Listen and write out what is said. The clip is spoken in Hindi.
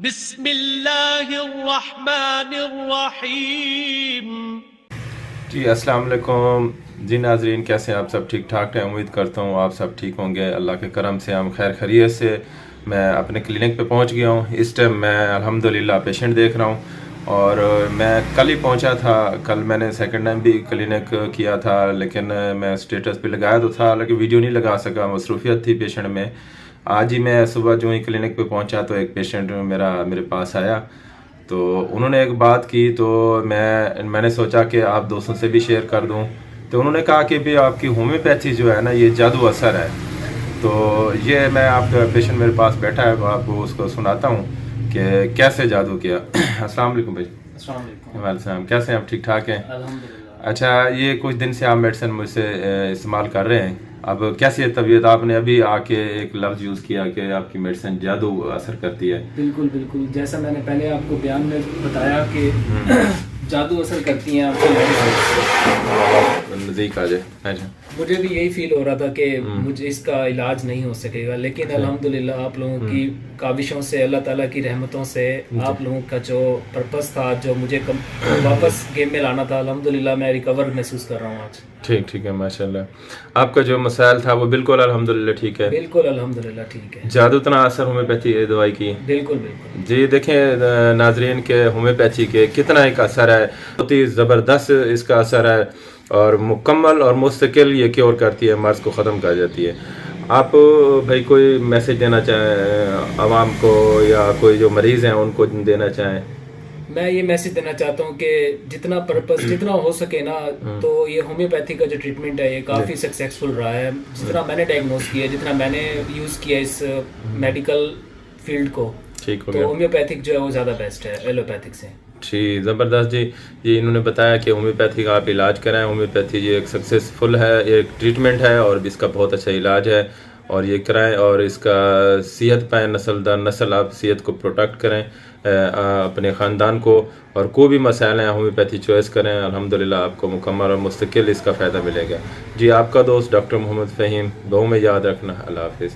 बिस्मिल्लाहिर्रहमानिर्रहीम। जी अस्सलाम वालेकुम जी नाजरीन, कैसे हैं आप सब? ठीक ठाक हैं, उम्मीद करता हूँ आप सब ठीक होंगे। अल्लाह के करम से हम खैर खैरियत से मैं अपने क्लिनिक पे पहुँच गया हूँ। इस टाइम मैं अल्हम्दुलिल्लाह पेशेंट देख रहा हूँ और मैं कल ही पहुँचा था। कल मैंने सेकंड टाइम भी क्लिनिक किया था, लेकिन मैं स्टेटस पे लगाया तो था, हालांकि वीडियो नहीं लगा सका, मसरूफियत थी पेशेंट में। आज ही मैं सुबह जो ही क्लिनिक पे पहुँचा तो एक पेशेंट मेरे पास आया, तो उन्होंने एक बात की, तो मैंने सोचा कि आप दोस्तों से भी शेयर कर दूं। तो उन्होंने कहा कि भी आपकी होम्योपैथी जो है ना, ये जादू असर है। तो ये मैं आपका पेशेंट मेरे पास बैठा है, आपको उसको सुनाता हूँ कि कैसे जादू किया। अस्सलाम वालेकुम भाई। अस्सलाम वालेकुम। वालेकुम सलाम, कैसे हैं आप? ठीक ठाक हैं? अल्हम्दुलिल्लाह। अच्छा, ये कुछ दिन से आप मेडिसिन मुझसे इस्तेमाल कर रहे हैं, अब कैसी है तबीयत? आपने अभी आके एक लफ्ज़ यूज़ किया कि आपकी मेडिसिन जादू असर करती है। बिल्कुल बिल्कुल, जैसा मैंने पहले आपको बयान में बताया कि जादू असर करती हैं आपकी मेडिसिन। नज़दीक आ जाए। अच्छा, मुझे भी यही फील हो रहा था कि मुझे इसका इलाज नहीं हो सकेगा, लेकिन अल्हम्दुलिल्लाह आप लोगों की काविशों से, अल्लाह ताला की रहमतों से, आप लोगों का जो पर्पस था, जो मुझे वापस गेम में लाना था, अल्हम्दुलिल्लाह मैं रिकवर महसूस कर रहा हूँ आज। ठीक ठीक है, माशाल्लाह। आपका जो मसाइल था वो बिल्कुल अल्हम्दुलिल्लाह ठीक है? बिल्कुल अल्हम्दुलिल्लाह ठीक है। जादू इतना असर होम्योपैथी दवाई की? बिल्कुल बिल्कुल जी देखें नाजरीन के होम्योपैथी के कितना एक असर है, बहुत ही ज़बरदस्त इसका असर है और मुकम्मल और मुस्तकिल ये क्योर करती है, मर्ज़ को ख़त्म कर जाती है। आप भाई कोई मैसेज देना चाहें आवाम को, या कोई जो मरीज़ हैं उनको देना चाहें? मैं ये मैसेज देना चाहता हूँ कि जितना पर्पस जितना हो सके ना, तो ये होम्योपैथी का जो ट्रीटमेंट है ये काफ़ी सक्सेसफुल रहा है। जितना मैंने डायग्नोस किया, जितना मैंने यूज़ किया इस मेडिकल फील्ड को, ठीक हो तो गया। होम्योपैथिक जो है वो ज़्यादा बेस्ट है एलोपैथिक से। जी ज़बरदस्त जी। ये इन्होंने बताया कि होम्योपैथी का आप इलाज कराएं। होम्योपैथी ये एक सक्सेसफुल है, एक ट्रीटमेंट है और इसका बहुत अच्छा इलाज है, और ये कराएं और इसका सेहत पाएँ, नस्ल दर नस्ल आप सेहत को प्रोटेक्ट करें, अपने ख़ानदान को, और कोई भी मसाइल हैं होम्योपैथी चॉइस करें। अल्हम्दुलिल्लाह आपको मुकम्मल और मुस्तकिल इसका फ़ायदा मिलेगा। जी आपका दोस्त डॉक्टर मोहम्मद फ़हीम, दुआ में याद रखना। अल्लाह हाफ़िज़।